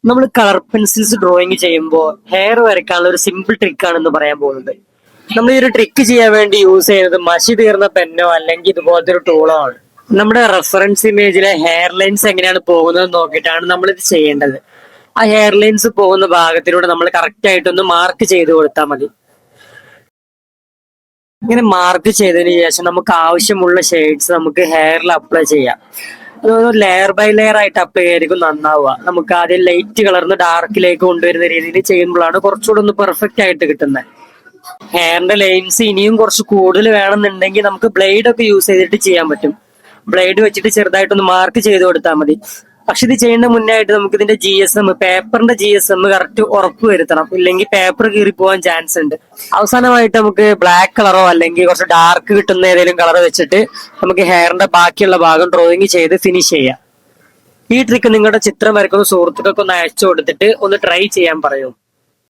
നമ്മൾ colour pencils drawing ചെയ്യുമ്പോൾ hair വരയ്ക്കാനുള്ള ഒരു സിമ്പിൾ ട്രിക്കാണെന്ന് പറയാൻ പോകുന്നത്. നമ്മൾ ഈ ഒരു ട്രിക്ക് ചെയ്യാൻ വേണ്ടി യൂസ് ചെയ്യുന്നത് മഷി തീർന്ന പെന്നോ അല്ലെങ്കിൽ ഇതുപോലത്തെ ഒരു ടൂളോ ആണ്. നമ്മുടെ റെഫറൻസ് ഇമേജിലെ ഹെയർ ലൈൻസ് എങ്ങനെയാണ് പോകുന്നത് നോക്കിയിട്ടാണ് നമ്മൾ ഇത് ചെയ്യേണ്ടത്. ആ ഹെയർ ലൈൻസ് പോകുന്ന ഭാഗത്തിലൂടെ നമ്മൾ കറക്റ്റ് ആയിട്ടൊന്ന് മാർക്ക് ചെയ്ത് കൊടുത്താൽ മതി. ഇങ്ങനെ മാർക്ക് ചെയ്തതിന് ശേഷം നമുക്ക് ആവശ്യമുള്ള ഷെയ്ഡ്സ് നമുക്ക് ഹെയറിൽ അപ്ലൈ ചെയ്യാം. ലെയർ ബൈ ലെയർ ആയിട്ട് അപ്ലൈ ചെയ്യായിരിക്കും നന്നാവുക. നമുക്ക് ആദ്യം ലൈറ്റ് കളർന്ന് ഡാർക്കിലേക്ക് കൊണ്ടുവരുന്ന രീതിയിൽ ചെയ്യുമ്പോഴാണ് കുറച്ചുകൂടെ ഒന്ന് പെർഫെക്റ്റ് ആയിട്ട് കിട്ടുന്നത്. ഹെയറിന്റെ ലൈൻസ് ഇനിയും കുറച്ച് കൂടുതൽ വേണമെന്നുണ്ടെങ്കിൽ നമുക്ക് ബ്ലേഡ് ഒക്കെ യൂസ് ചെയ്തിട്ട് ചെയ്യാൻ പറ്റും. ബ്ലേഡ് വെച്ചിട്ട് ചെറുതായിട്ടൊന്ന് മാർക്ക് ചെയ്ത് കൊടുത്താൽ മതി. പക്ഷെ ഇത് ചെയ്യുന്ന മുന്നേ ആയിട്ട് നമുക്ക് ഇതിന്റെ GSM, പേപ്പറിന്റെ GSM കറക്റ്റ് ഉറപ്പ് വരുത്തണം. ഇല്ലെങ്കിൽ പേപ്പർ കീറി പോകാൻ ചാൻസ് ഉണ്ട്. അവസാനമായിട്ട് നമുക്ക് ബ്ലാക്ക് കളറോ അല്ലെങ്കിൽ കുറച്ച് ഡാർക്ക് കിട്ടുന്ന ഏതെങ്കിലും കളർ വെച്ചിട്ട് നമുക്ക് ഹെയറിന്റെ ബാക്കിയുള്ള ഭാഗം ഡ്രോയിങ് ചെയ്ത് ഫിനിഷ് ചെയ്യാം. ഈ ട്രിക്ക് നിങ്ങളുടെ ചിത്രം വരയ്ക്കുന്ന സുഹൃത്തുക്കൾക്ക് ഒന്ന് അയച്ചു കൊടുത്തിട്ട് ഒന്ന് ട്രൈ ചെയ്യാൻ പറയൂ.